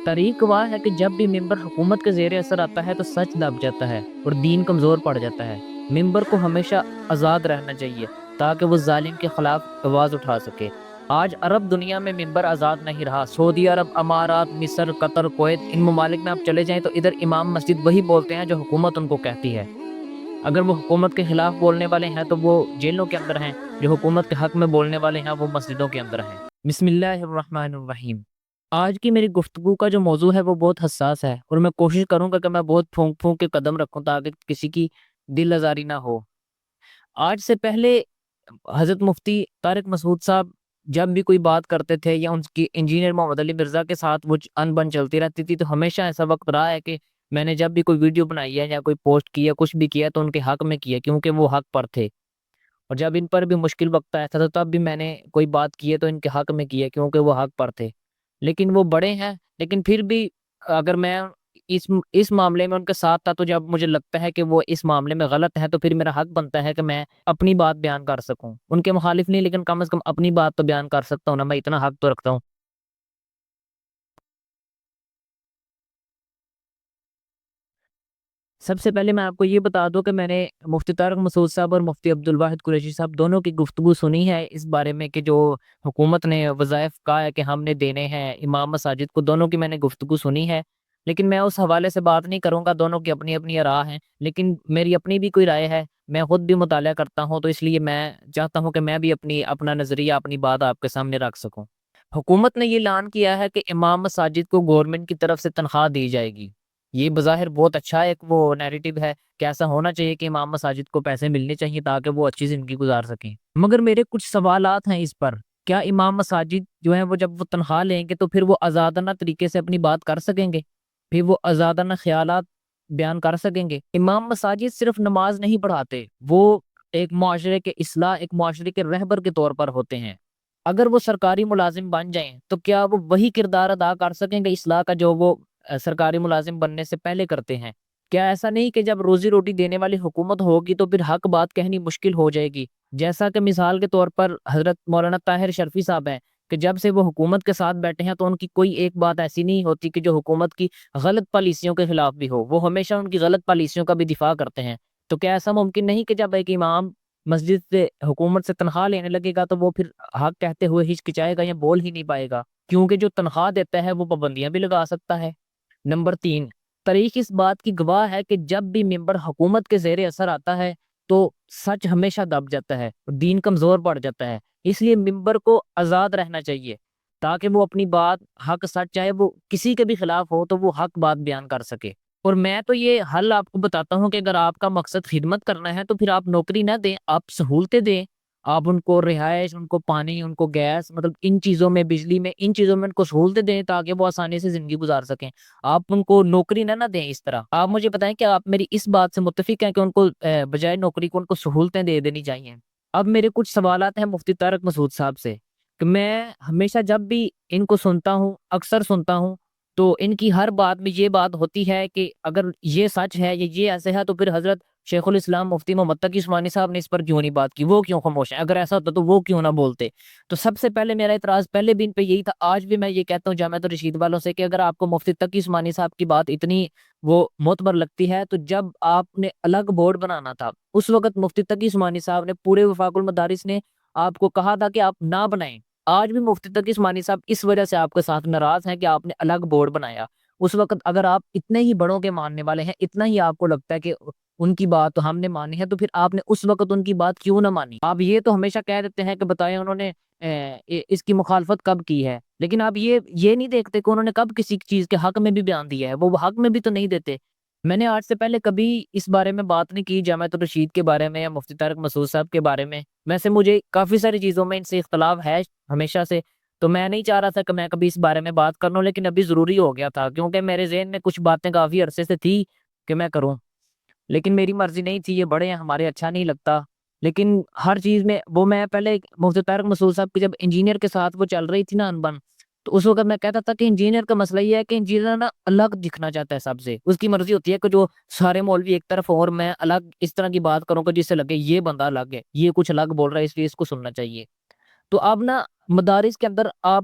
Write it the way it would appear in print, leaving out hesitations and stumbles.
تاریخ گواہ ہے کہ جب بھی ممبر حکومت کے زیر اثر آتا ہے تو سچ دب جاتا ہے اور دین کمزور پڑ جاتا ہے۔ ممبر کو ہمیشہ آزاد رہنا چاہیے تاکہ وہ ظالم کے خلاف آواز اٹھا سکے۔ آج عرب دنیا میں ممبر آزاد نہیں رہا۔ سعودی عرب، امارات، مصر، قطر، کویت، ان ممالک میں آپ چلے جائیں تو ادھر امام مسجد وہی بولتے ہیں جو حکومت ان کو کہتی ہے۔ اگر وہ حکومت کے خلاف بولنے والے ہیں تو وہ جیلوں کے اندر ہیں، جو حکومت کے حق میں بولنے والے ہیں وہ مسجدوں کے اندر ہیں۔ بسم اللہ الرحمن الرحیم۔ آج کی میری گفتگو کا جو موضوع ہے وہ بہت حساس ہے، اور میں کوشش کروں گا کہ میں بہت پھونک پھونک کے قدم رکھوں تاکہ کسی کی دل آزاری نہ ہو۔ آج سے پہلے حضرت مفتی طارق مسعود صاحب جب بھی کوئی بات کرتے تھے یا ان کی انجینئر محمد علی مرزا کے ساتھ وہ ان بن چلتی رہتی تھی، تو ہمیشہ ایسا وقت رہا ہے کہ میں نے جب بھی کوئی ویڈیو بنائی ہے یا کوئی پوسٹ کیا، کچھ بھی کیا، تو ان کے حق میں کیا، کیونکہ وہ حق پر تھے۔ اور جب ان پر بھی مشکل وقت آیا تھا تو تب بھی میں نے کوئی بات کی ہے تو ان کے حق میں کی ہے، کیونکہ وہ حق پر تھے۔ لیکن وہ بڑے ہیں، لیکن پھر بھی اگر میں اس معاملے میں ان کے ساتھ تھا، تو جب مجھے لگتا ہے کہ وہ اس معاملے میں غلط ہے تو پھر میرا حق بنتا ہے کہ میں اپنی بات بیان کر سکوں۔ ان کے مخالف نہیں، لیکن کم از کم اپنی بات تو بیان کر سکتا ہوں نا، میں اتنا حق تو رکھتا ہوں۔ سب سے پہلے میں آپ کو یہ بتا دوں کہ میں نے مفتی طارق مسعود صاحب اور مفتی عبدالواحد قریشی صاحب دونوں کی گفتگو سنی ہے اس بارے میں کہ جو حکومت نے وظائف کہا ہے کہ ہم نے دینے ہیں امام مساجد کو، دونوں کی میں نے گفتگو سنی ہے۔ لیکن میں اس حوالے سے بات نہیں کروں گا، دونوں کی اپنی اپنی راہ ہیں، لیکن میری اپنی بھی کوئی رائے ہے۔ میں خود بھی مطالعہ کرتا ہوں، تو اس لیے میں چاہتا ہوں کہ میں بھی اپنا نظریہ، اپنی بات آپ کے سامنے رکھ سکوں۔ حکومت نے یہ اعلان کیا ہے کہ امام مساجد کو گورنمنٹ کی طرف سے تنخواہ دی جائے گی۔ یہ بظاہر بہت اچھا ایک وہ نیریٹو ہے کہ ایسا ہونا چاہیے کہ امام مساجد کو پیسے ملنے چاہیے تاکہ وہ اچھی زندگی گزار سکیں۔ مگر میرے کچھ سوالات ہیں اس پر۔ کیا امام مساجد جو ہیں وہ جب وہ تنخواہ لیں گے تو پھر وہ آزادانہ طریقے سے اپنی بات کر سکیں گے؟ پھر وہ آزادانہ خیالات بیان کر سکیں گے؟ امام مساجد صرف نماز نہیں پڑھاتے، وہ ایک معاشرے کے اصلاح، ایک معاشرے کے رہبر کے طور پر ہوتے ہیں۔ اگر وہ سرکاری ملازم بن جائیں تو کیا وہ وہی کردار ادا کر سکیں گے اصلاح کا جو وہ سرکاری ملازم بننے سے پہلے کرتے ہیں؟ کیا ایسا نہیں کہ جب روزی روٹی دینے والی حکومت ہوگی تو پھر حق بات کہنی مشکل ہو جائے گی؟ جیسا کہ مثال کے طور پر حضرت مولانا طاہر شرفی صاحب ہیں کہ جب سے وہ حکومت کے ساتھ بیٹھے ہیں تو ان کی کوئی ایک بات ایسی نہیں ہوتی کہ جو حکومت کی غلط پالیسیوں کے خلاف بھی ہو، وہ ہمیشہ ان کی غلط پالیسیوں کا بھی دفاع کرتے ہیں۔ تو کیا ایسا ممکن نہیں کہ جب ایک امام مسجد سے حکومت سے تنخواہ لینے لگے گا تو وہ پھر حق کہتے ہوئے ہچکچائے گا یا بول ہی نہیں پائے گا؟ کیونکہ جو تنخواہ دیتا ہے وہ پابندیاں بھی لگا سکتا ہے۔ نمبر 3، تاریخ اس بات کی گواہ ہے کہ جب بھی ممبر حکومت کے زیر اثر آتا ہے تو سچ ہمیشہ دب جاتا ہے، دین کمزور پڑ جاتا ہے۔ اس لیے ممبر کو آزاد رہنا چاہیے تاکہ وہ اپنی بات، حق سچ، چاہے وہ کسی کے بھی خلاف ہو تو وہ حق بات بیان کر سکے۔ اور میں تو یہ حل آپ کو بتاتا ہوں کہ اگر آپ کا مقصد خدمت کرنا ہے تو پھر آپ نوکری نہ دیں، آپ سہولتیں دیں۔ آپ ان کو رہائش، ان کو پانی، ان کو گیس، مطلب ان چیزوں میں، بجلی میں، ان چیزوں میں ان کو سہولتیں دیں تاکہ وہ آسانی سے زندگی گزار سکیں۔ آپ ان کو نوکری نہ دیں اس طرح۔ آپ مجھے بتائیں کہ آپ میری اس بات سے متفق ہیں کہ ان کو بجائے نوکری کو ان کو سہولتیں دے دینی چاہیے؟ اب میرے کچھ سوالات ہیں مفتی طارق مسعود صاحب سے کہ میں ہمیشہ جب بھی ان کو سنتا ہوں، اکثر سنتا ہوں، تو ان کی ہر بات میں یہ بات ہوتی ہے کہ اگر یہ سچ ہے یا یہ ایسے ہے تو پھر حضرت شیخ الاسلام مفتی محمد تقی عثمانی صاحب نے اس پر کیوں نہیں بات کی، وہ کیوں خاموش ہیں؟ اگر ایسا ہوتا تو وہ کیوں نہ بولتے؟ تو سب سے پہلے میرا اعتراض پہلے بھی ان پہ یہی تھا، آج بھی میں یہ کہتا ہوں جامعۃ الرشید والوں سے کہ اگر آپ کو مفتی تقی عثمانی صاحب کی بات اتنی وہ معتبر لگتی ہے تو جب آپ نے الگ بورڈ بنانا تھا اس وقت مفتی تقی عثمانی صاحب نے، پورے وفاق المدارس نے آپ کو کہا تھا کہ آپ نہ بنائیں۔ آج بھی مفتی تقی عثمانی صاحب اس وجہ سے آپ کے ساتھ ناراض ہیں کہ آپ نے الگ بورڈ بنایا۔ اس وقت اگر آپ اتنے ہی بڑوں کے ماننے والے ہیں، اتنا ہی آپ کو لگتا ہے کہ ان کی بات تو ہم نے مانی ہے، تو پھر آپ نے اس وقت ان کی بات کیوں نہ مانی؟ آپ یہ تو ہمیشہ کہہ دیتے ہیں کہ بتائیں انہوں نے اس کی مخالفت کب کی ہے، لیکن آپ یہ نہیں دیکھتے کہ انہوں نے کب کسی چیز کے حق میں بھی بیان دیا ہے، وہ حق میں بھی تو نہیں دیتے۔ میں نے آج سے پہلے کبھی اس بارے میں بات نہیں کی جامعۃ الرشید کے بارے میں یا مفتی طارق مسعود صاحب کے بارے میں۔ ویسے مجھے کافی ساری چیزوں میں ان سے اختلاف ہے ہمیشہ سے، تو میں نہیں چاہ رہا تھا کہ میں کبھی اس بارے میں بات کر لوں، لیکن ابھی ضروری ہو گیا تھا کیونکہ میرے ذہن میں کچھ باتیں کافی عرصے سے تھی کہ میں کروں، لیکن میری مرضی نہیں تھی، یہ بڑے ہیں ہمارے، اچھا نہیں لگتا۔ لیکن ہر چیز میں وہ، میں پہلے مفتی طارق مسعود صاحب کی جب انجینئر کے ساتھ وہ چل رہی تھی نا انبن، تو اس وقت میں کہتا تھا کہ انجینئر کا مسئلہ یہ ہے کہ انجینئر نا الگ دکھنا چاہتا ہے سب سے، اس کی مرضی ہوتی ہے کہ جو سارے مولوی ایک طرف اور میں الگ اس طرح کی بات کروں کہ جس سے لگے یہ بندہ الگ ہے، یہ کچھ الگ بول رہا ہے، اس لیے اس کو سننا چاہیے۔ تو اب نا مدارس کے اندر آپ